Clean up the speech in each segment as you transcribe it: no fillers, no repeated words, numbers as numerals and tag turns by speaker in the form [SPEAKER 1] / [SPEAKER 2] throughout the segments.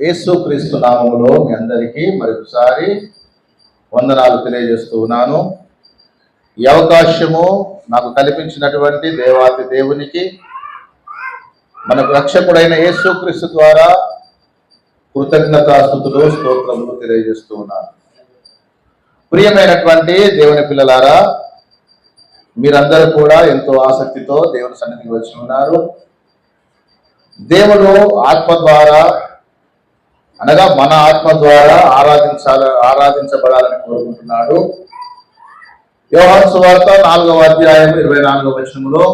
[SPEAKER 1] యేసుక్రీస్తు నామములో మీ అందరికీ మరొకసారి వందనాలు తెలియజేస్తూ ఉన్నాను. ఈ అవకాశము నాకు కల్పించినటువంటి దేవాతి దేవునికి, మనకు రక్షకుడైన యేసుక్రీస్తు ద్వారా కృతజ్ఞతాస్తుతులు స్తోత్రములు తెలియజేస్తూ ఉన్నాను. ప్రియమైనటువంటి దేవుని పిల్లలారా, మీరందరూ కూడా ఎంతో ఆసక్తితో దేవుని సన్నిధికి వచ్చి ఉన్నారు. దేవుడు ఆత్మ ద్వారా, అనగా మన ఆత్మ ద్వారా ఆరాధించబడాలని కోరుకుంటున్నాడు. యోహాను సువార్త 4వ అధ్యాయం 24వ వచనంలో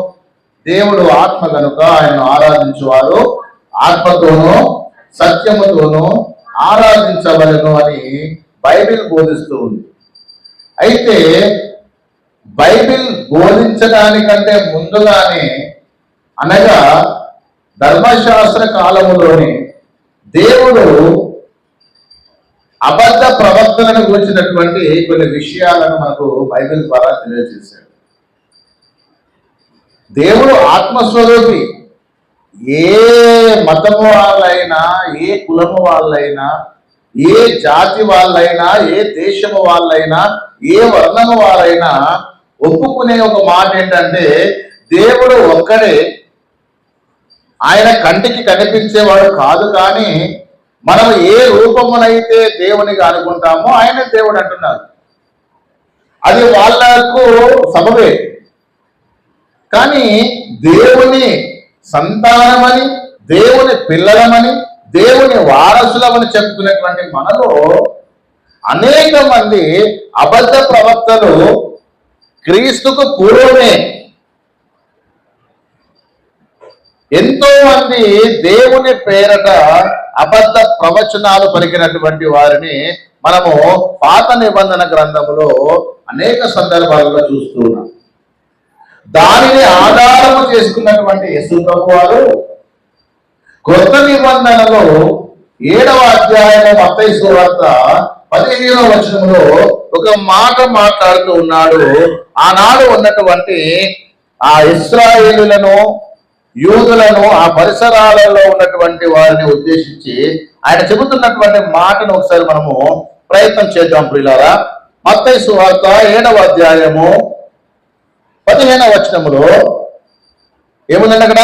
[SPEAKER 1] దేవుడు ఆత్మ కనుక ఆయనను ఆరాధించువారు ఆత్మతోనూ సత్యముతోనూ ఆరాధించవలను అని బైబిల్ బోధిస్తూ ఉంది. అయితే బైబిల్ బోధించడానికంటే ముందుగానే, అనగా ధర్మశాస్త్ర కాలములోనే దేవుడు అబద్ధ ప్రవక్తలను గురించినటువంటి కొన్ని విషయాలను మనకు బైబిల్ ద్వారా తెలియజేశాడు. దేవుడు ఆత్మస్వరూపి. ఏ మతము వాళ్ళైనా, ఏ కులము వాళ్ళైనా, ఏ జాతి వాళ్ళైనా, ఏ దేశము వాళ్ళైనా, ఏ వర్ణము వాళ్ళైనా ఒప్పుకునే ఒక మాట ఏంటంటే, దేవుడు ఒక్కడే. ఆయన కంటికి కనిపించేవాడు కాదు, కానీ మనం ఏ రూపమునైతే దేవునిగా అనుకుంటామో ఆయన దేవుడు అంటున్నారు. అది వాళ్లకు సబబే. కానీ దేవుని సంతానమని, దేవుని పిల్లలమని, దేవుని వారసులమని చెప్పుకునేటువంటి మనలో అనేక మంది అబద్ధ ప్రవక్తలు క్రీస్తుకు పూర్వమే ఎంతో మంది దేవుని పేరట అబద్ధ ప్రవచనాలు పలికినటువంటి వారిని మనము పాత నిబంధన గ్రంథములో అనేక సందర్భాలలో చూస్తున్నాం. దానిని ఆధారము చేసుకున్నటువంటి యేసు ప్రభువారు కొత్త నిబంధనలో 7వ అధ్యాయము మత్తయి సువార్త 15వ వచనంలో ఒక మాట మాట్లాడుతూ ఉన్నాడు. ఆనాడు ఉన్నటువంటి ఆ ఇశ్రాయేలులను, యూదులను, ఆ పరిసరాలలో ఉన్నటువంటి వారిని ఉద్దేశించి ఆయన చెబుతున్నటువంటి మాటను ఒకసారి మనము ప్రయత్నం చేద్దాం ప్రియులారా. మత్తయి సువార్త 7వ అధ్యాయము 15వ వచనములో ఏముందండి అక్కడ?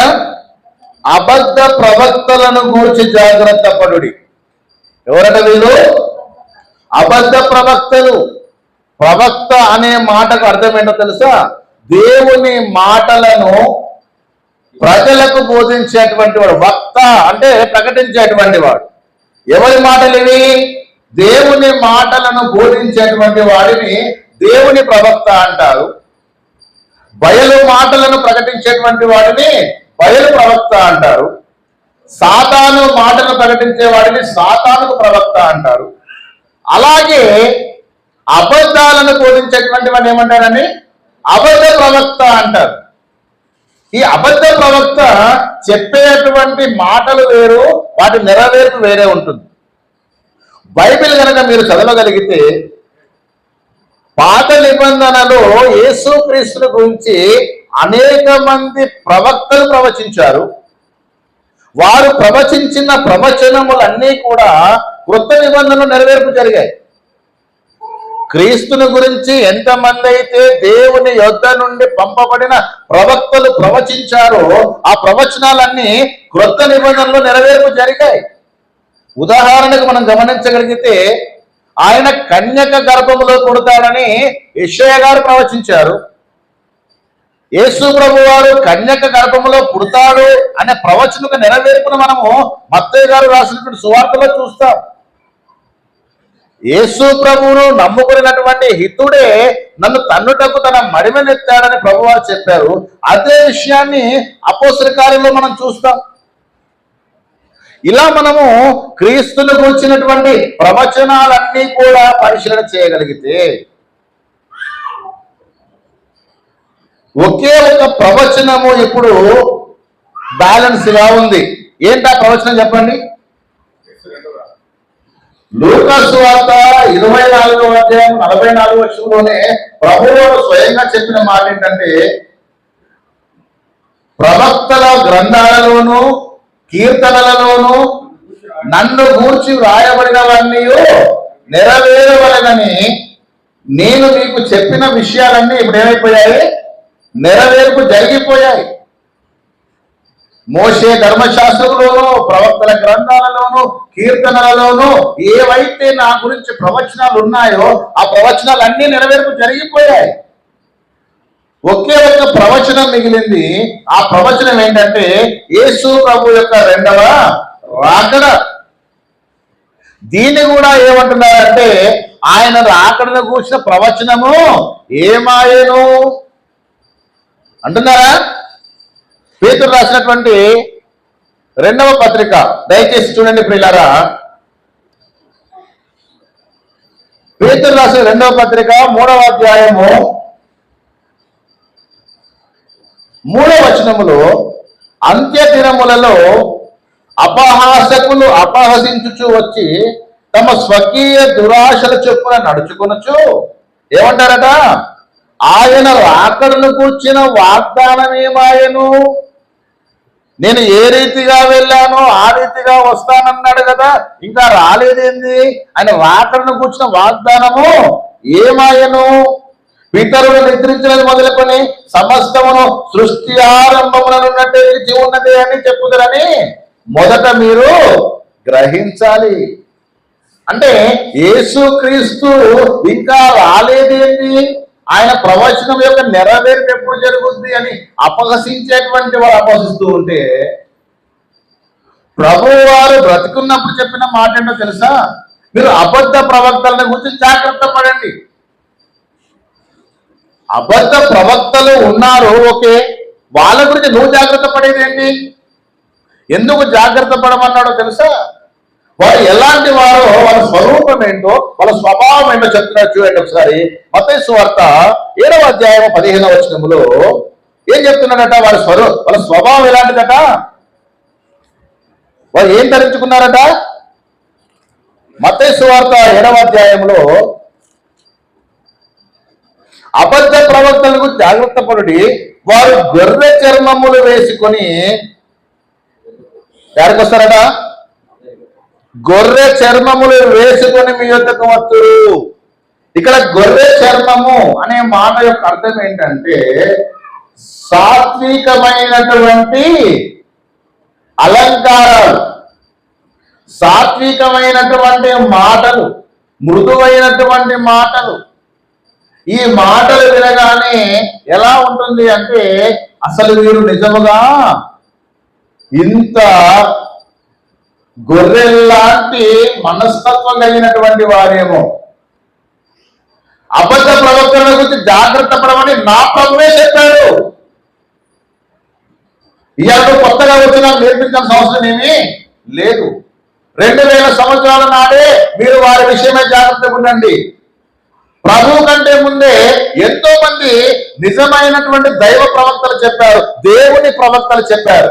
[SPEAKER 1] అబద్ధ ప్రవక్తలను గూర్చి జాగ్రత్త పడుడి. ఎవరట వీళ్ళు? అబద్ధ ప్రవక్తలు. ప్రవక్త అనే మాటకు అర్థం ఏంటో తెలుసా? దేవుని మాటలను ప్రజలకు బోధించేటువంటి వాడు. వక్త అంటే ప్రకటించేటువంటి వాడు. ఎవరి మాటలు ఇవి? దేవుని మాటలను బోధించేటువంటి వాడిని దేవుని ప్రవక్త అంటారు. బయలు మాటలను ప్రకటించేటువంటి వాడిని బయలు ప్రవక్త అంటారు. సాతాను మాటలు ప్రకటించే వాడిని సాతానుకు ప్రవక్త అంటారు. అలాగే అబద్ధాలను బోధించేటువంటి వాడిని ఏమంటారని? అబద్ధ ప్రవక్త అంటారు. ఈ అబద్ధ ప్రవక్త చెప్పేటువంటి మాటలు వేరు, వాటి నెరవేర్పు వేరే ఉంటుంది. బైబిల్ కనుక మీరు చదవగలిగితే పాత నిబంధనలో యేసుక్రీస్తుని గురించి అనేక మంది ప్రవక్తలు ప్రవచించారు. వారు ప్రవచించిన ప్రవచనములన్నీ కూడా కొత్త నిబంధనలు నెరవేర్పు జరిగాయి. క్రీస్తుని గురించి ఎంతమంది అయితే దేవుని యొద్ద నుండి పంపబడిన ప్రవక్తలు ప్రవచించారో ఆ ప్రవచనాలన్నీ క్రొత్త నిబంధనలు నెరవేర్పు జరిగాయి. ఉదాహరణకు మనం గమనించగలిగితే ఆయన కన్యక గర్భములో పుడతాడని యెషయా గారు ప్రవచించారు. యేసు ప్రభు వారు కన్యక గర్భములో పుడతాడు అనే ప్రవచనకు నెరవేర్పును మనము మత్తయి గారు రాసినటువంటి సువార్తలో చూస్తాం. యేసు ప్రభువును నమ్ముకున్నటువంటి హితుడే నన్ను తన్నుటకు తన మడిమెనెత్తాడని ప్రభువారు చెప్పారు. అదే విషయాన్ని అపోస్తల కార్యంలో మనం చూస్తాం. ఇలా మనము క్రీస్తుని గురించినటువంటి ప్రవచనాలన్నీ కూడా పరిశీలన చేయగలిగితే ఒకే ఒక ప్రవచనము ఇప్పుడు బ్యాలెన్స్ గా ఉంది. ఏంటా ప్రవచనం చెప్పండి? లూకా సువార్త 24వ అధ్యాయం 44వ వచనంలోనే ప్రభువు స్వయంగా చెప్పిన మాట ఏంటంటే, ప్రవక్తల గ్రంథాలలోను కీర్తనలలోను నన్ను గూర్చి వ్రాయబడినవన్నీ నెరవేరవలెనని నేను మీకు చెప్పిన విషయాలన్నీ ఇప్పుడు ఏమైపోయాయి? నెరవేర్పు జరిగిపోయాయి. మోషే ధర్మశాస్త్రంలోనూ ప్రవక్తల గ్రంథాలలోనూ కీర్తనలలోనూ ఏవైతే నా గురించి ప్రవచనాలు ఉన్నాయో ఆ ప్రవచనాలు అన్నీ నెరవేర్పు జరిగిపోయాయి. ఒకే ఒక్క ప్రవచనం మిగిలింది. ఆ ప్రవచనం ఏంటంటే యేసు ప్రభు యొక్క రెండవ రాకడ. దీన్ని కూడా ఏమంటున్నారంటే ఆయన రాకడను కూర్చిన ప్రవచనము ఏమాయను అంటున్నారా? పేతురు రాసినటువంటి రెండవ పత్రిక దయచేసి చూడండి ప్రియులారా. పేతురు రాసిన రెండవ పత్రిక 3వ అధ్యాయము 3వ వచనములో అంత్య దినములలో అపహాసకులు అపహసించుచు వచ్చి తమ స్వకీయ దురాశల చొప్పున నడుచుకొనొచ్చు ఏమంటారట? ఆయన రాకడను కూర్చిన వాగ్దానం ఏమాయను? నేను ఏ రీతిగా వెళ్ళానో ఆ రీతిగా వస్తానన్నాడు కదా, ఇంకా రాలేదేంది? ఆయన రాకడను కూర్చిన వాగ్దానము ఏమాయను? పితరులు నిద్రించినది మొదలుకొని సమస్తమును సృష్టి ఆరంభముననున్నట్టే ఉన్నది అని చెప్పుదరని మొదట మీరు గ్రహించాలి. అంటే యేసుక్రీస్తు ఇంకా రాలేదేంటి? ఆయన ప్రవచనం యొక్క నెరవేర్పు ఎప్పుడు జరుగుద్ది అని అపహసించేటువంటి వారు అపహసిస్తూ ఉంటే, ప్రభు వారు బ్రతికున్నప్పుడు చెప్పిన మాట ఏంటో తెలుసా? మీరు అబద్ధ ప్రవక్తలను గురించి జాగ్రత్త పడండి. అబద్ధ ప్రవక్తలు ఉన్నారు, ఓకే, వాళ్ళ గురించి నువ్వు జాగ్రత్త పడేది ఏంటి? ఎందుకు జాగ్రత్త పడమన్నాడో తెలుసా? వారు ఎలాంటి వారో, వాళ్ళ స్వరూపం ఏంటో, వాళ్ళ స్వభావం ఏంటో చెప్తున్నారు. చూడండి ఒకసారి మత్తయి సువార్త 7వ అధ్యాయం 15వ వచనములో ఏం చెప్తున్నాడట? వాళ్ళ స్వభావం ఎలాంటిదట? వారు ఏం ధరించుకున్నారట? మత్తయి సువార్త 7వ అధ్యాయంలో అబద్ధ ప్రవక్తలకు జాగ్రత్త పడుడి, వారు గొర్రె చర్మములు వేసుకొని ఎక్కడికి వస్తారట? గొర్రె చర్మములు వేసుకొని మీ యొద్దకు వస్తురు. ఇక్కడ గొర్రె చర్మము అనే మాట యొక్క అర్థం ఏంటంటే సాత్వికమైనటువంటి అలంకారాలు, సాత్వికమైనటువంటి మాటలు, మృదువైనటువంటి మాటలు. ఈ మాటలు వినగానే ఎలా ఉంటుంది అంటే అసలు వీరు నిజముగా ఇంత గొర్రెల్లాంటి మనస్తత్వం కలిగినటువంటి వారేమో. అబద్ధ ప్రవక్తల గురించి జాగ్రత్త పడమని నా ప్రభువే చెప్పాడు. ఇవాళ కొత్తగా వచ్చినా నేర్పించాల్సిన అవసరం ఏమీ లేదు. 2000 సంవత్సరాల నాడే మీరు వారి విషయమే జాగ్రత్తగా ఉండండి. ప్రభు కంటే ముందే ఎంతో మంది నిజమైనటువంటి దైవ ప్రవక్తలు చెప్పారు, దేవుని ప్రవక్తలు చెప్పారు.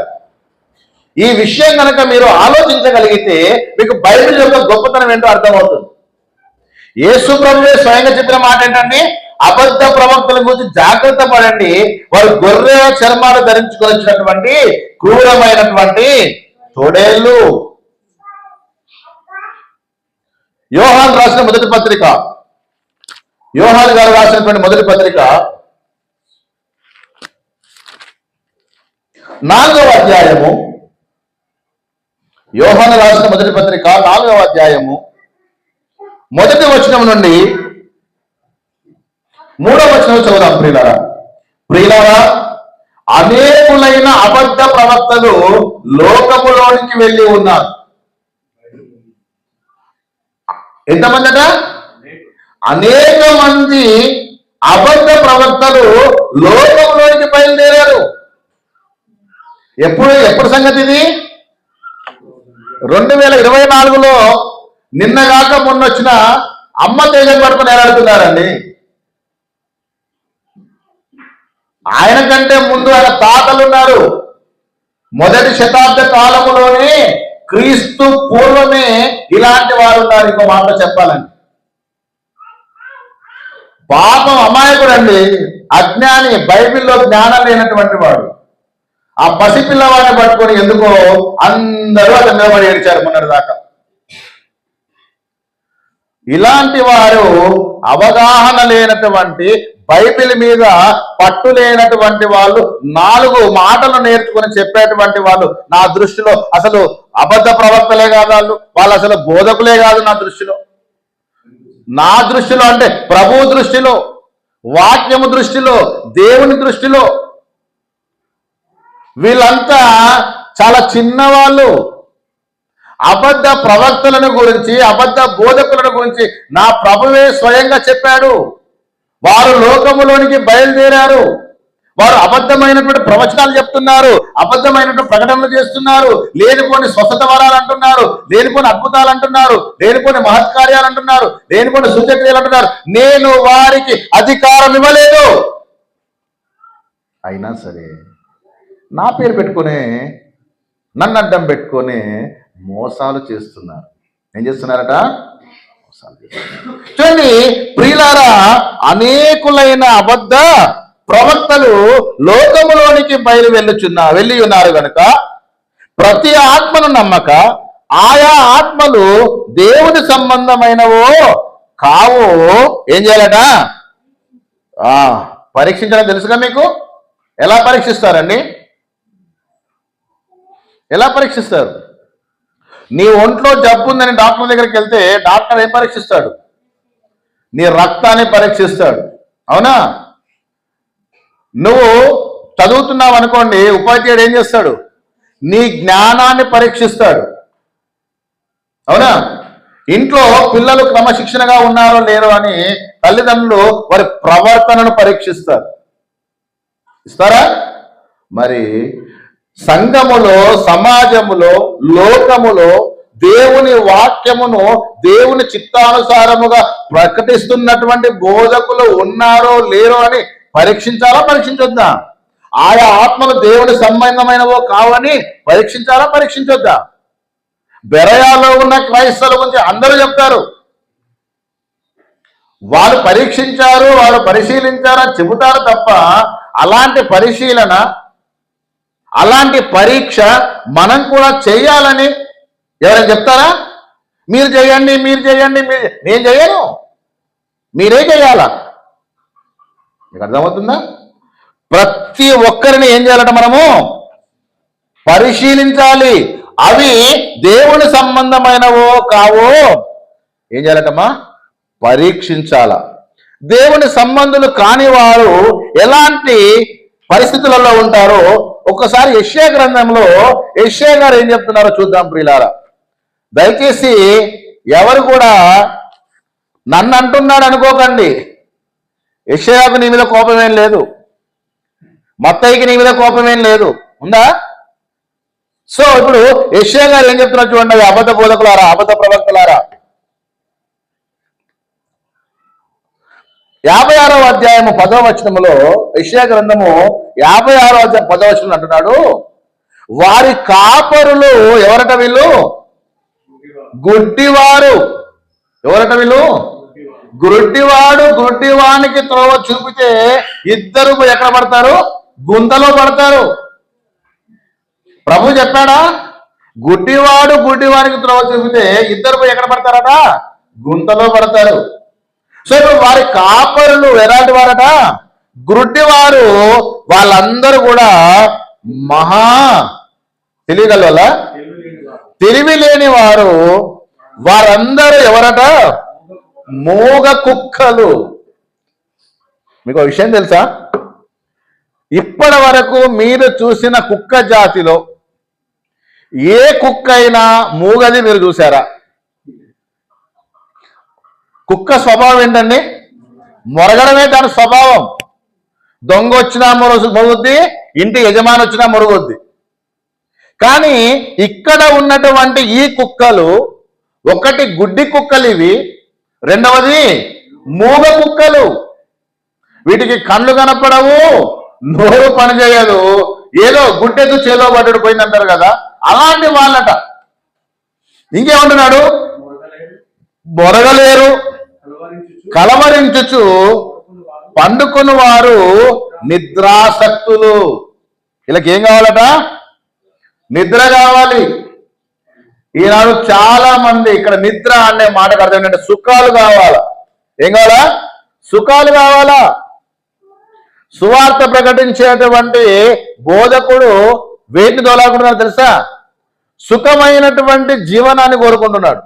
[SPEAKER 1] ఈ విషయం కనుక మీరు ఆలోచించగలిగితే మీకు బైబిల్ యొక్క గొప్పతనం ఏంటో అర్థమవుతుంది. యేసు ప్రభువే స్వయంగా చెప్పిన మాట ఏంటంటే అబద్ధ ప్రవక్తల గురించి జాగ్రత్త పడండి, వారు గొర్రె చర్మాలు ధరించుకొని వచ్చినటువంటి క్రూరమైనటువంటి తోడేళ్ళు. యోహాను రాసిన మొదటి పత్రిక, యోహాను గారు రాసినటువంటి మొదటి పత్రిక 4వ అధ్యాయము, యోహాను రాసిన మొదటి పత్రిక 4వ అధ్యాయము 1వ వచనం నుండి 3వ వచనం చదువుదాం. ప్రియులారా, అనేకులైన అబద్ధ ప్రవక్తలు లోకములోనికి వెళ్ళి ఉన్నారు. ఎంతమందట? అనేక మంది అబద్ధ ప్రవక్తలు లోకంలోనికి బయలుదేరారు. ఎప్పుడు సంగతి ఇది? 2024లో నిన్నగాక మొన్నొచ్చిన అమ్మ తేజం పట్టుకుని ఎలాడుతున్నారండి. ఆయన కంటే ముందు ఆయన తాతలు ఉన్నారు. మొదటి శతాబ్ద కాలంలోనే క్రీస్తు పూర్వమే ఇలాంటి వారు ఉన్నారు. ఇంకో మాట చెప్పాలండి, పాపం అమాయకుడు అండి, అజ్ఞాని, బైబిల్లో జ్ఞానం లేనటువంటి వాడు. ఆ పసిపిల్లవాడిని పట్టుకొని ఎందుకో అందరూ అతని మీద పడి ఏడ్చారు మొన్నటి దాకా. ఇలాంటి వారు అవగాహన లేనటువంటి, బైబిల్ మీద పట్టు లేనటువంటి వాళ్ళు 4 మాటలు నేర్చుకుని చెప్పేటువంటి వాళ్ళు నా దృష్టిలో అసలు అబద్ధ ప్రవక్తలే కాదు, వాళ్ళు అసలు బోధకులే కాదు నా దృష్టిలో అంటే ప్రభు దృష్టిలో, వాక్యము దృష్టిలో, దేవుని దృష్టిలో వీళ్ళంతా చాలా చిన్నవాళ్ళు. అబద్ధ ప్రవక్తలను గురించి, అబద్ధ బోధకులను గురించి నా ప్రభువే స్వయంగా చెప్పాడు. వారు లోకములోనికి బయలుదేరారు, వారు అబద్ధమైనటువంటి ప్రవచనాలు చెప్తున్నారు, అబద్ధమైనటువంటి ప్రకటనలు చేస్తున్నారు, లేనిపోని స్వస్థత వరాలు అంటున్నారు, లేనిపోని అద్భుతాలు అంటున్నారు, లేనిపోని మహత్కార్యాలు అంటున్నారు, లేనిపోని సూచక్రియలు అంటున్నారు. నేను వారికి అధికారం ఇవ్వలేదు. అయినా సరే నా పేరు పెట్టుకునే, నన్ను అడ్డం పెట్టుకొని మోసాలు చేస్తున్నారు. ఏం చేస్తున్నారట? మోసాలు చేస్తున్నారు. చూడండి ప్రియులారా, అనేకులైన అబద్ధ ప్రవక్తలు లోకములోనికి వెళ్ళి ఉన్నారు కనుక ప్రతి ఆత్మను నమ్మక ఆయా ఆత్మలు దేవుని సంబంధమైనవో కావో ఏం చేయాలట? పరీక్షించడం తెలుసుగా మీకు? ఎలా పరీక్షిస్తారండి? ఎలా పరీక్షిస్తారు? నీ ఒంట్లో జబ్బు ఉందని డాక్టర్ దగ్గరికి వెళ్తే డాక్టర్ ఏం పరీక్షిస్తాడు? నీ రక్తాన్ని పరీక్షిస్తాడు, అవునా? నువ్వు చదువుతున్నావు అనుకోండి, ఉపాధ్యాయుడు ఏం చేస్తాడు? నీ జ్ఞానాన్ని పరీక్షిస్తాడు, అవునా? ఇంట్లో పిల్లలు క్రమశిక్షణగా ఉన్నారో లేరో అని తల్లిదండ్రులు వారి ప్రవర్తనను పరీక్షిస్తారు. ఇస్తారా? మరి సంఘములో, సమాజములో, లోకములో దేవుని వాక్యమును దేవుని చిత్తానుసారముగా ప్రకటిస్తున్నటువంటి బోధకులు ఉన్నారో లేరో అని పరీక్షించాలా, పరీక్షించొద్దా? ఆయా ఆత్మలు దేవుని సంబంధమైనవో కావని పరీక్షించాలా, పరీక్షించొద్దా? బెరయాలో ఉన్న క్రైస్తవుల గురించి అందరూ చెప్తారు, వాళ్ళు పరీక్షించారు, వాళ్ళు పరిశీలించారని చెబుతారు తప్ప అలాంటి పరిశీలన, అలాంటి పరీక్ష మనం కూడా చేయాలని ఎవరైనా చెప్తారా? మీరు చేయండి, మీరు చేయండి, నేను చేయను, మీరే చేయాలా? మీకు అర్థమవుతుందా? ప్రతి ఒక్కరిని ఏం చేయాలట? మనము పరిశీలించాలి. అవి దేవుని సంబంధమైనవో కావో ఏం చేయాలటమ్మా? పరీక్షించాల. దేవుని సంబంధులు కాని వారు ఎలాంటి పరిస్థితులలో ఉంటారో ఒక్కసారి యెషయా గ్రంథంలో యెషయా గారు ఏం చెప్తున్నారో చూద్దాం ప్రియులారా. దయచేసి ఎవరు కూడా నన్ను అంటున్నాడు అనుకోకండి. యెషయాకు నీ మీద కోపమేం లేదు, మత్తయికి నీ మీద కోపమేం లేదు, ఉందా? సో ఇప్పుడు యెషయా గారు ఏం చెప్తున్నారు చూడండి, అబద్ధ బోధకులారా, అబద్ధ ప్రవక్తలారా. 56వ అధ్యాయము 10వ వచనములో యెషయా గ్రంథము 56వ అధ్యాయం 10వ వచనం అంటున్నాడు, వారి కాపరులు ఎవరట? వీళ్ళు గుడ్డివారు. ఎవరట వీళ్ళు? గుడ్డివాడు గుడ్డివానికి త్రోవ చూపితే ఇద్దరు ఎక్కడ పడతారు? గుంతలో పడతారు. ప్రభు చెప్పాడా? గుడ్డివాడు గుడ్డివానికి త్రోవ చూపితే ఇద్దరు ఎక్కడ పడతారట? గుంతలో పడతారు. సో ఇప్పుడు వారి కాపరులు ఎలాంటి వారట? గుడ్డివారు. వాళ్ళందరూ కూడా మహా తెలియగల తెలివి లేని వారు. వారందరూ ఎవరట? మూగ కుక్కలు. మీకు విషయం తెలుసా? ఇప్పటి వరకు మీరు చూసిన కుక్క జాతిలో ఏ కుక్క అయినా మూగది మీరు చూసారా? కుక్క స్వభావం ఏంటండి? మొరగడమే దాని స్వభావం. దొంగ వచ్చినా మొరుగుద్ది, ఇంటి యజమాని వచ్చినా మొరుగుద్ది. కానీ ఇక్కడ ఉన్నటువంటి ఈ కుక్కలు, ఒకటి గుడ్డి కుక్కలు ఇవి, రెండవది మూగ కుక్కలు. వీటికి కళ్ళు కనపడవు, నోరు పనిచేయదు, ఏదో గుడ్డెదు చేలో పడ్డడు పోయిందంటారు కదా, అలాంటి వాళ్ళట. ఇంకేమంటున్నాడు? మొరగలేరు, కలవరించుచు పండుకుని వారు నిద్రాసక్తులు. వీళ్ళకి ఏం కావాలట? నిద్ర కావాలి. ఈనాడు చాలా మంది ఇక్కడ నిద్ర అనే మాటకు అర్థం ఏంటంటే సుఖాలు కావాలా. ఏం కావాలా? సుఖాలు కావాలా. సువార్త ప్రకటించేటువంటి బోధకుడు వేటిని తోలాకుంటున్నాడు తెలుసా? సుఖమైనటువంటి జీవనాన్ని కోరుకుంటున్నాడు,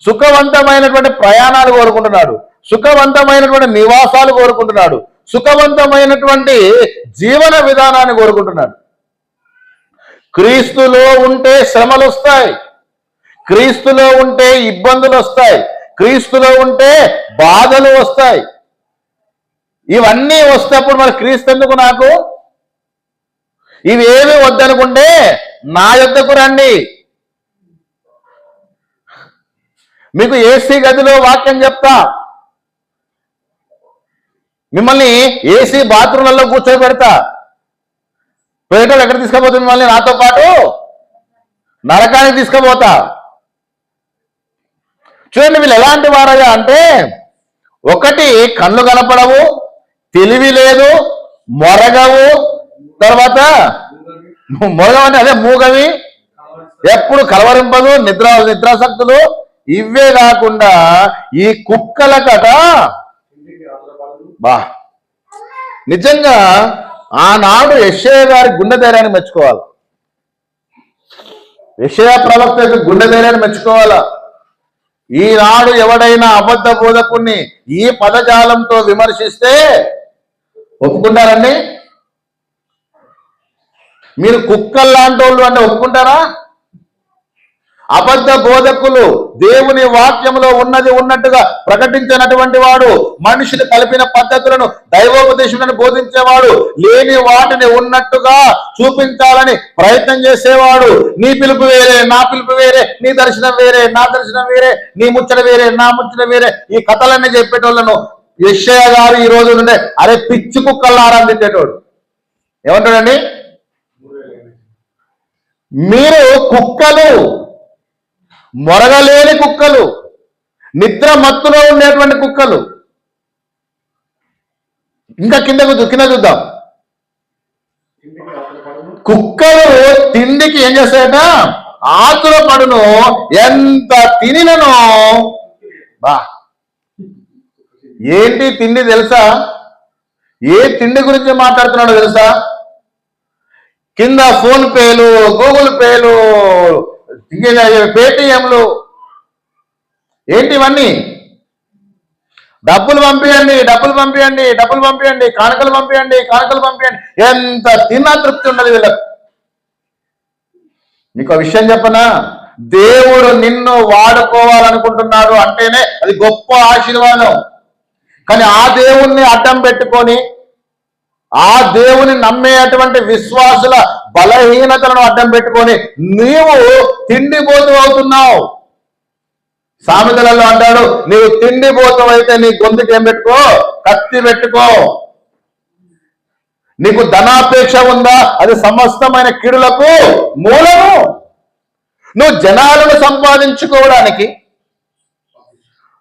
[SPEAKER 1] సుఖవంతమైనటువంటి ప్రయాణాలు కోరుకుంటున్నాడు, సుఖవంతమైనటువంటి నివాసాలు కోరుకుంటున్నాడు, సుఖవంతమైనటువంటి జీవన విధానాన్ని కోరుకుంటున్నాడు. క్రీస్తులో ఉంటే శ్రమలు వస్తాయి, క్రీస్తులో ఉంటే ఇబ్బందులు వస్తాయి, క్రీస్తులో ఉంటే బాధలు వస్తాయి. ఇవన్నీ వస్తేప్పుడు మరి క్రీస్తు ఎందుకు నాకు? ఇవేమి వద్దనుకుంటే నా యొద్దకు రండి. మీకు ఏసీ గదిలో వాక్యం చెప్తా, మిమ్మల్ని ఏసీ బాత్రూమ్లలో కూర్చోబెడతా. పేటలు ఎక్కడ తీసుకుపోతుంది? మిమ్మల్ని నాతో పాటు నరకానికి తీసుకుపోతా. చూడండి వీళ్ళు ఎలాంటి వారయ్యా అంటే, ఒకటి కళ్ళు కనపడవు, తెలివి లేదు, మొరగవు, మొరగవంటే అదే మూగవి, ఎప్పుడు కలవరింపదు, నిద్రాసక్తులు. ఇవే కాకుండా ఈ కుక్కల కట నిజంగా ఆనాడు యెషయా గారి గుండె ధైర్యాన్ని మెచ్చుకోవాలి, యెషయా ప్రవక్త యొక్క గుండె ధైర్యాన్ని మెచ్చుకోవాలా. ఈనాడు ఎవడైనా అబద్ధ బోధకుణ్ణి ఈ పదజాలంతో విమర్శిస్తే ఒప్పుకుంటారండి? మీరు కుక్కల్లాంటి వాళ్ళు అంటే ఒప్పుకుంటారా? అబద్ధ బోధకులు దేవుని వాక్యంలో ఉన్నది ఉన్నట్టుగా ప్రకటించినటువంటి వాడు, మనుషులు కలిపిన పద్ధతులను దైవోపదేశులను బోధించేవాడు, లేని వాటిని ఉన్నట్టుగా చూపించాలని ప్రయత్నం చేసేవాడు. నీ పిలుపు వేరే, నా పిలుపు వేరే, నీ దర్శనం వేరే, నా దర్శనం వేరే, నీ ముచ్చట వేరే, నా ముచ్చట వేరే, ఈ కథలన్నీ చెప్పేటోళ్ళను యెషయా గారు ఈ రోజు నుండే అరే పిచ్చి కుక్కల్లారా అని తిట్టేటోడు. ఏమంటాడండి? మీరు కుక్కలు, మొరగలేని కుక్కలు, నిద్ర మత్తులో ఉండేటువంటి కుక్కలు. ఇంకా కింద చూద్దాం. కుక్కలు తిండికి ఏం చేస్తాయట? ఆతుల పడును, ఎంత తినినను. ఏంటి తిండి తెలుసా? ఏ తిండి గురించి మాట్లాడుతున్నాడో తెలుసా? కింద ఫోన్ పేలు, గూగుల్ పేలు, పేటిఎంలు, ఏంటి ఇవన్నీ? డబ్బులు పంపించండి, డబ్బులు పంపించండి, డబ్బులు పంపించండి, కానుకలు పంపించండి, కానుకలు పంపించండి. ఎంత తిన్నా తృప్తి ఉండదు వీళ్ళకు. మీకు ఆ విషయం చెప్పనా? దేవుడు నిన్ను వాడుకోవాలనుకుంటున్నాడు అంటేనే అది గొప్ప ఆశీర్వాదం. కానీ ఆ దేవుణ్ణి అడ్డం పెట్టుకొని, ఆ దేవుని నమ్మేటువంటి విశ్వాసుల బలహీనతలను అడ్డం పెట్టుకొని నీవు తిండిపోతూ అవుతున్నావు. సామెతలలో అంటాడు, నీవు తిండిపోతావు అయితే నీ గొంతుకి ఏం పెట్టుకో? కత్తి పెట్టుకో. నీకు ధనాపేక్ష ఉందా? అది సమస్తమైన కీడులకు మూలము. నువ్వు జనాలను సంపాదించుకోవడానికి,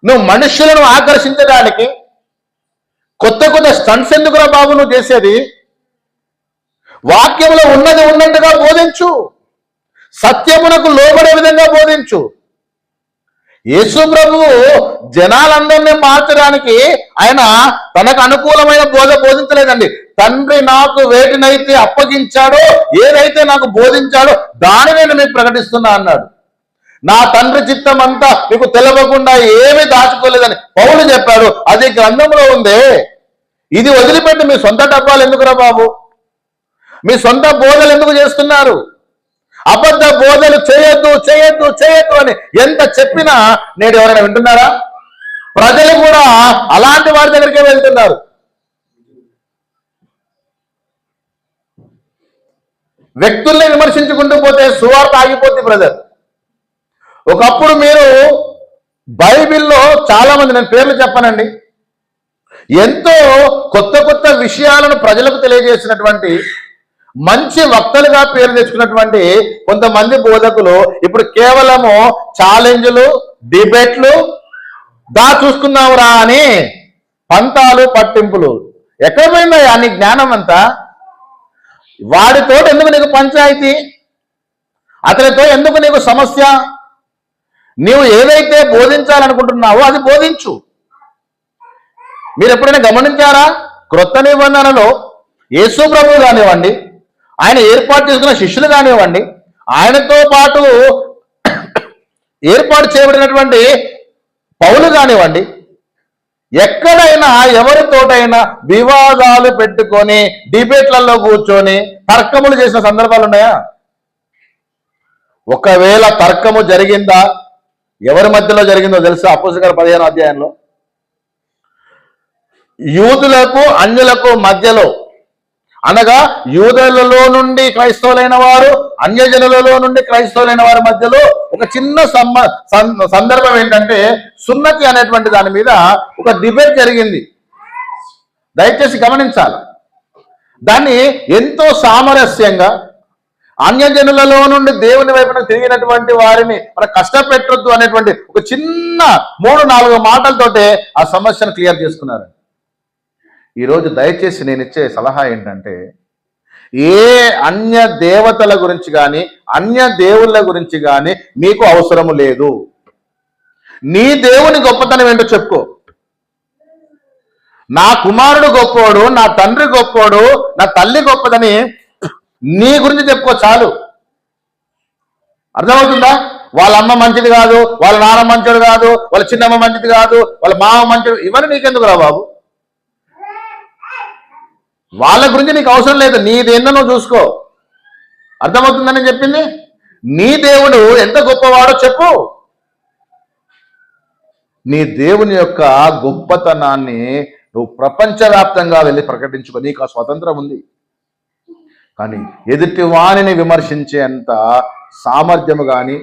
[SPEAKER 1] నువ్వు మనుషులను ఆకర్షించడానికి కొత్త కొత్త స్టంట్స్ ఎందుకురా బాబు నువ్వు చేసేది? వాక్యంలో ఉన్నది ఉన్నట్టుగా బోధించు, సత్యమునకు లోబడే విధంగా బోధించు. యేసు ప్రభువు జనాలందరినీ మార్చడానికి ఆయన తనకు అనుకూలమైన బోధించలేదండి. తండ్రి నాకు వేటినైతే అప్పగించాడో, ఏదైతే నాకు బోధించాడో దాన్ని నేను మీకు ప్రకటిస్తున్నా అన్నాడు. నా తండ్రి చిత్తం అంతా మీకు తెలవకుండా ఏమీ దాచుకోలేదని పౌలు చెప్పాడు. అది గ్రంథంలో ఉందే. ఇది వదిలిపెట్టి మీ సొంత డబ్బాలు ఎందుకురా బాబు? మీ సొంత బోధలు ఎందుకు చేస్తున్నారు? అబద్ధ బోధలు చేయొద్దు చేయొద్దు చేయొద్దు అని ఎంత చెప్పినా నేడు ఎవరైనా వింటున్నారా? ప్రజలు కూడా అలాంటి వారి దగ్గరికే వెళ్తున్నారు. వ్యక్తుల్ని విమర్శించుకుంటూ పోతే సువార్త ఆగిపోతుంది బ్రదర్. ఒకప్పుడు మీరు బైబిల్లో చాలా మంది, నేను పేర్లు చెప్పనండి, ఎంతో కొత్త కొత్త విషయాలను ప్రజలకు తెలియజేసినటువంటి మంచి వక్తలుగా పేరు తెచ్చుకున్నటువంటి కొంతమంది బోధకులు ఇప్పుడు కేవలము ఛాలెంజ్లు, డిబేట్లు, చూసుకున్నావురా అని పంతాలు, పట్టింపులు. ఎక్కడ పోయిందా నీ జ్ఞానం అంతా? వాడితో ఎందుకు నీకు పంచాయితీ? అతనితో ఎందుకు నీకు సమస్య? నీవు ఏదైతే బోధించాలనుకుంటున్నావో అది బోధించు. మీరు ఎప్పుడైనా గమనించారా? క్రొత్త నిబంధనలో యేసు ప్రభువు కానివ్వండి, ఆయన ఏర్పాటు చేసుకున్న శిష్యులు కానివ్వండి, ఆయనతో పాటు ఏర్పాటు చేయబడినటువంటి పౌలు కానివ్వండి, ఎక్కడైనా ఎవరితోటైనా వివాదాలు పెట్టుకొని డిబేట్లలో కూర్చొని తర్కములు చేసిన సందర్భాలు ఉన్నాయా? ఒకవేళ తర్కము జరిగిందా, ఎవరి మధ్యలో జరిగిందో తెలుసా? అపోస్తలుల 15వ అధ్యాయంలో యూదులకు అన్యులకు మధ్యలో, అనగా యూదులలో నుండి క్రైస్తవులైన వారు, అన్యజనులలో నుండి క్రైస్తవులైన వారి మధ్యలో ఒక చిన్న సందర్భం ఏంటంటే సున్నతి అనేటువంటి దాని మీద ఒక డిబేట్ జరిగింది. దయచేసి గమనించాలి. దాన్ని ఎంతో సామరస్యంగా అన్యజనులలో నుండి దేవుని వైపున తిరిగినటువంటి వారిని మన కష్టపెట్టొద్దు అనేటువంటి ఒక చిన్న 3-4 మాటలతోటే ఆ సమస్యను క్లియర్ చేసుకున్నారు. ఈరోజు దయచేసి నేను ఇచ్చే సలహా ఏంటంటే, ఏ అన్య దేవతల గురించి కానీ అన్య దేవుళ్ళ గురించి కానీ మీకు అవసరము లేదు. నీ దేవుని గొప్పతనం ఏంటో చెప్పుకో. నా కుమారుడు గొప్పోడు, నా తండ్రి గొప్పోడు, నా తల్లి గొప్పదని నీ గురించి చెప్పుకో చాలు. అర్థమవుతుందా? వాళ్ళ అమ్మ మంచిది కాదు, వాళ్ళ నాన్న మంచోడు కాదు, వాళ్ళ చిన్నమ్మ మంచిది కాదు, వాళ్ళ మామ మంచోడు, ఇవన్నీ నీకెందుకు రా బాబు? వాళ్ళ గురించి నీకు అవసరం లేదు. నీదేందో నువ్వు చూసుకో. అర్థమవుతుందని చెప్పింది. నీ దేవుడు ఎంత గొప్పవాడో చెప్పు. నీ దేవుని యొక్క గొప్పతనాన్ని నువ్వు ప్రపంచవ్యాప్తంగా వెళ్ళి ప్రకటించుకో. నీకు ఆ స్వతంత్రం ఉంది. కానీ ఎదుటి వాణిని విమర్శించేంత సామర్థ్యము కానీ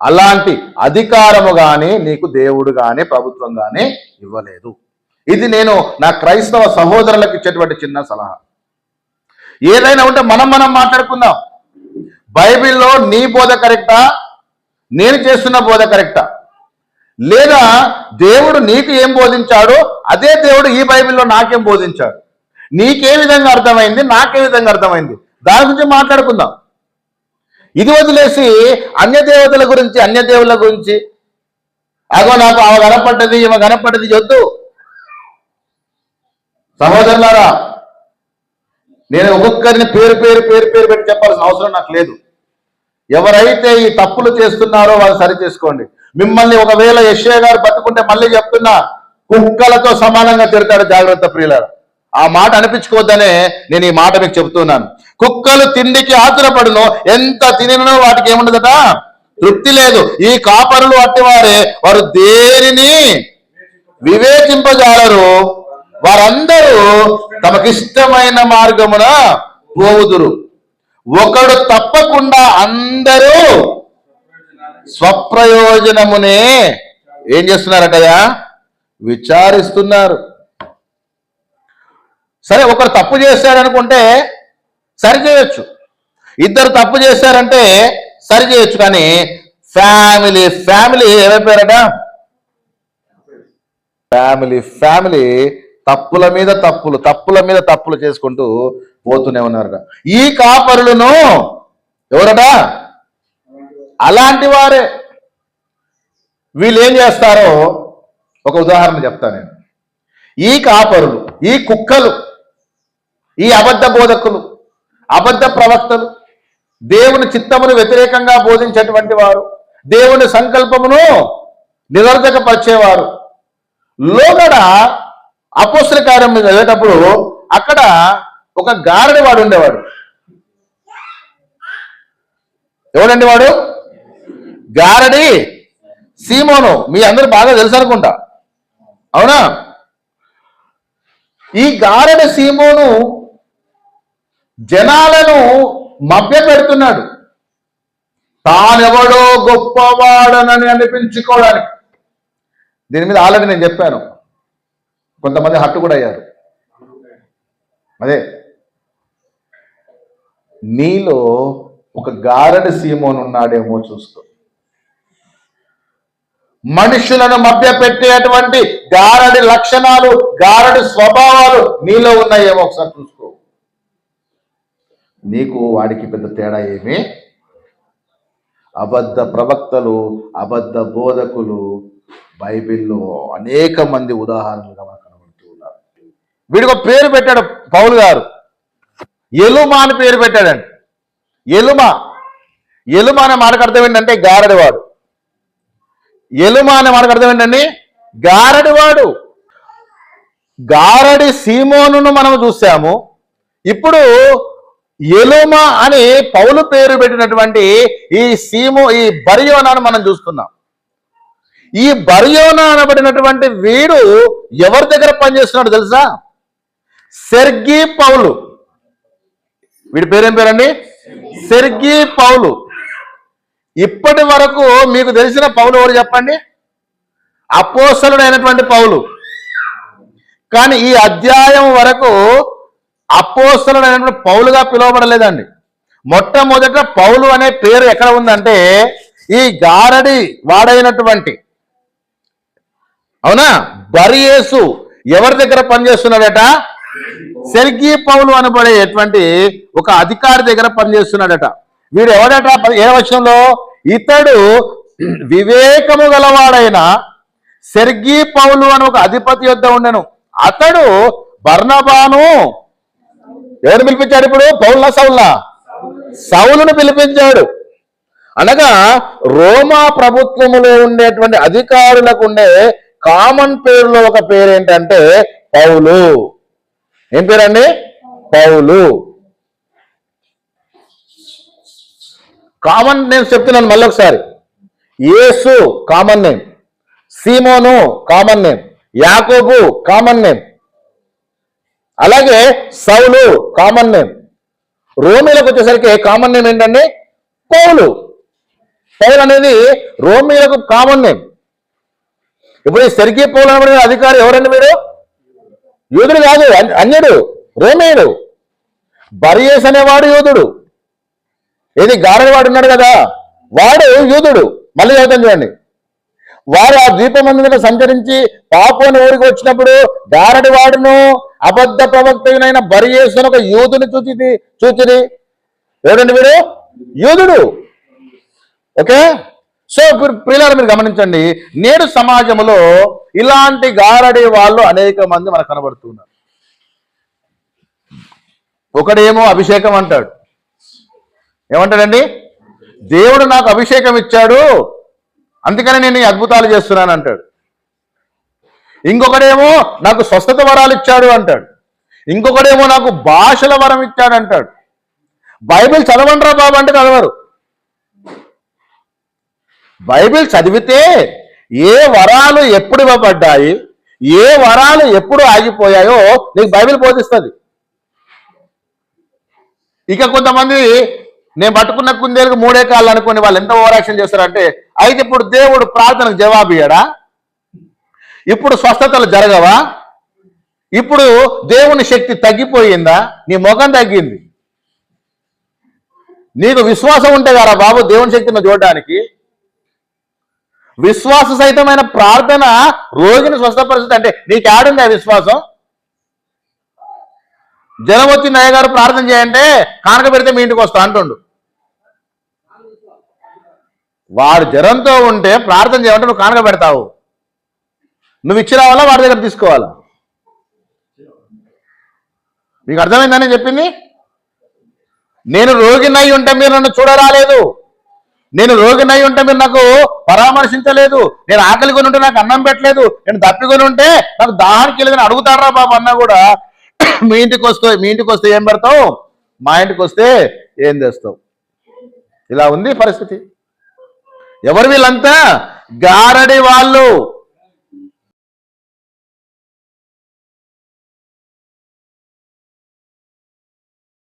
[SPEAKER 1] అలాంటి అధికారము కానీ నీకు దేవుడు కానీ ప్రభుత్వం కానీ ఇవ్వలేదు. ఇది నేను నా క్రైస్తవ సహోదరులకు ఇచ్చేటువంటి చిన్న సలహా. ఏదైనా ఉంటే మనం మాట్లాడుకుందాం. బైబిల్లో నీ బోధ కరెక్టా, నేను చేస్తున్న బోధ కరెక్టా, లేదా దేవుడు నీకు ఏం బోధించాడో అదే దేవుడు ఈ బైబిల్లో నాకేం బోధించాడు, నీకే విధంగా అర్థమైంది, నాకే విధంగా అర్థమైంది, దాని గురించి మాట్లాడుకుందాం. ఇది వదిలేసి అన్య దేవతల గురించి అన్య దేవుళ్ళ గురించి అగో నాకు ఆమె కనపడ్డది ఈమె కనపడ్డది వద్దు. సహోదరులారా, నేను ఒక్కొక్కరిని పేరు పెట్టి చెప్పాల్సిన అవసరం నాకు లేదు. ఎవరైతే ఈ తప్పులు చేస్తున్నారో వాళ్ళు సరి చేసుకోండి. మిమ్మల్ని ఒకవేళ యెషయా గారు బతుకుంటే మళ్ళీ చెప్తున్నా, కుక్కలతో సమానంగా తిడతాడు. జాగ్రత్త ప్రియులారా, ఆ మాట అనిపించుకోవద్దనే నేను ఈ మాట మీకు చెబుతున్నాను. కుక్కలు తిండికి ఆతురపడును, ఎంత తినో వాటికి ఏముండదట, తృప్తి లేదు. ఈ కాపరులు అట్టివారే, వారు దేనిని వివేచింపజాలరు, వారందరూ తమకిష్టమైన మార్గమున పోవుదురు. ఒకడు తప్పకుండా అందరూ స్వప్రయోజనమునే ఏం చేస్తున్నారటయా, విచారిస్తున్నారు. సరే, ఒకరు తప్పు చేశారనుకుంటే సరి చేయొచ్చు, ఇద్దరు తప్పు చేశారంటే సరి చేయొచ్చు. కానీ ఫ్యామిలీ ఏమైపోయారట, ఫ్యామిలీ తప్పుల మీద తప్పులు చేసుకుంటూ పోతూనే ఉన్నారట. ఈ కాపరులను ఎవరట, అలాంటి వారే. వీళ్ళు ఏం చేస్తారో ఒక ఉదాహరణ చెప్తాను నేను. ఈ కాపరులు, ఈ కుక్కలు, ఈ అబద్ధ బోధకులు, అబద్ధ ప్రవక్తలు, దేవుని చిత్తమును వ్యతిరేకంగా బోధించేటువంటి వారు, దేవుని సంకల్పమును నిరర్ధకపరిచేవారు. లోగడ అపోస్తల కార్యం మీద చదివేటప్పుడు అక్కడ ఒక గారడి వాడు ఉండేవాడు. ఎవడండి వాడు? గారడి సీమోను. మీ అందరూ బాగా తెలుసు అనుకుంటా, అవునా? ఈ గారడి సీమోను జనాలను మభ్య పెడుతున్నాడు, తానెవడో గొప్పవాడనని అనిపించుకోవడానికి. దీని మీద ఆల్రెడీ నేను చెప్పాను, కొంతమంది హట్టు కూడా అయ్యారు. అదే, నీలో ఒక గారడి సీమోను ఉన్నాడేమో చూస్తూ, మనుషులను మభ్య పెట్టేటువంటి గారడి లక్షణాలు, గారడి స్వభావాలు నీలో ఉన్నాయేమో ఒకసారి చూసుకో. నీకు వాడికి పెద్ద తేడా ఏమీ. అబద్ధ ప్రవక్తలు, అబద్ధ బోధకులు బైబిల్లో అనేక మంది ఉదాహరణలుగా మనకు కనబడుతూ ఉన్నారు. వీడికి ఒక పేరు పెట్టాడు పౌలు గారు, ఎలుమా అని పేరు పెట్టాడండి. ఎలుమా అనే మాటకు అర్థం ఏంటంటే గారడివాడు. ఎలుమా అనే మాటకు అర్థం ఏంటండి? గారడివాడు. గారడి సీమోనును మనం చూసాము. ఇప్పుడు ఎలుమా అని పౌలు పేరు పెట్టినటువంటి ఈ బర్యోనాను మనం చూస్తున్నాం. ఈ బర్యోనా అనబడినటువంటి వీడు ఎవరి దగ్గర పనిచేస్తున్నాడు తెలుసా? సెర్గీ పౌలు. వీడి పేరేం పేరండి? సెర్గీ పౌలు. ఇప్పటి వరకు మీకు తెలిసిన పౌలు ఎవరు చెప్పండి? అపోస్తలుడైనటువంటి పౌలు. కానీ ఈ అధ్యాయం వరకు అపోస్తలుడైనటువంటి పౌలుగా పిలువబడలేదండి. మొట్టమొదట పౌలు అనే పేరు ఎక్కడ ఉందంటే ఈ గారడి వాడైనటువంటి, అవునా, బర్యేసు ఎవరి దగ్గర పనిచేస్తున్నాడట? సెర్గీ పౌలు అనబడేటువంటి ఒక అధికారి దగ్గర పనిచేస్తున్నాడట. వీడు ఎవడట? 7వ వచనంలో, ఇతడు వివేకము గలవాడైన సెర్గీ పౌలు అని ఒక అధిపతి యొద్ద ఉండెను. అతడు బర్నబాను ఎవరు పిలిపించాడు? ఇప్పుడు పౌలునా సౌలునా? సౌలును పిలిపించాడు. అనగా రోమా ప్రభుత్వములో ఉండేటువంటి అధికారులకు ఉండే కామన్ పేరులో ఒక పేరు ఏంటంటే పౌలు. ఏం పేరండి? పౌలు. కామన్ నేమ్స్ చెప్తున్నాను మళ్ళీ ఒకసారి. యేసు కామన్ నేమ్, సీమోను కామన్ నేమ్, యాకోబు కామన్ నేమ్, అలాగే సౌలు కామన్ నేమ్. రోమీలకు వచ్చేసరికి కామన్ నేమ్ ఏంటండి? పౌలు. పౌలు అనేది రోమీలకు కామన్ నేమ్. ఇప్పుడు ఈ సెర్గీ పౌలు అనబడిన అధికారి ఎవరండి? వీడు యూదుడు కాదు, అన్యుడు, రోమీయుడు. బర్యేస్ అనేవాడు యూదుడు. ఏది గారడివాడు ఉన్నాడు కదా, వాడు యూదుడు. మళ్ళీ చదువుతాను చూడండి. వారు ఆ ద్వీపమందుగా సంచరించి పాపోని ఊరికి వచ్చినప్పుడు గారడివాడును అబద్ధ ప్రవక్తైన బర్యేసును ఒక యూదుని చూచిరి. ఎవడండి వీడు? యూదుడు. ఓకే. సో ప్రియులారా, మీరు గమనించండి, నేడు సమాజంలో ఇలాంటి గారడి వాళ్ళు అనేక మంది మనకు కనబడుతున్నారు. ఒకడేమో అభిషేకం అంటాడు. ఏమంటాడండి? దేవుడు నాకు అభిషేకం ఇచ్చాడు, అందుకని నేను ఈ అద్భుతాలు చేస్తున్నాను అంటాడు. ఇంకొకడేమో నాకు స్వస్థత వరాలు ఇచ్చాడు అంటాడు. ఇంకొకడేమో నాకు భాషల వరం ఇచ్చాడు అంటాడు. బైబిల్ చదవండిరా బాబు అంటే చదవరు. బైబిల్ చదివితే ఏ వరాలు ఎప్పుడు ఇవ్వబడ్డాయి, ఏ వరాలు ఎప్పుడు ఆగిపోయాయో నీకు బైబిల్ బోధిస్తుంది. ఇక కొంతమంది నేను పట్టుకున్న కుందేలకు 3 కాళ్ళు అనుకుని వాళ్ళు ఎంత ఓవరాక్షన్ చేస్తారంటే, అయితే ఇప్పుడు దేవుడు ప్రార్థనకు జవాబు ఇయ్యడా? ఇప్పుడు స్వస్థతలు జరగవా? ఇప్పుడు దేవుని శక్తి తగ్గిపోయిందా? నీ ముఖం తగ్గింది. నీకు విశ్వాసం ఉంటే కదా బాబు దేవుని శక్తిని చూడడానికి. విశ్వాస సహితమైన ప్రార్థన రోగిని స్వస్థపరుస్తుంది అంటే నీకు ఆడుంది ఆ విశ్వాసం? జ్వరం వచ్చింది అయ్యగారు ప్రార్థన చేయంటే కానక పెడితే మీ ఇంటికి వస్తా అంటుండు. వాడు జ్వరంతో ఉంటే ప్రార్థన చేయమంటే నువ్వు కానక పెడతావు. నువ్వు ఇచ్చి రావాలా, వాడి దగ్గర తీసుకోవాలా? మీకు అర్థమైందని చెప్పింది. నేను రోగినై ఉంటే మీరు నన్ను చూడరాలేదు, నేను రోగినై ఉంటే మీరు నాకు పరామర్శించలేదు, నేను ఆకలి కొని ఉంటే నాకు అన్నం పెట్టలేదు, నేను దప్పికొని ఉంటే నాకు దాహానికి లేదని అడుగుతాడరా బాబు అన్న కూడా మీ ఇంటికి వస్తే ఏం పెడతావు, మా ఇంటికి వస్తే ఏం తెస్తావు? ఇలా ఉంది పరిస్థితి. ఎవరు వీళ్ళంతా? గారడి వాళ్ళు.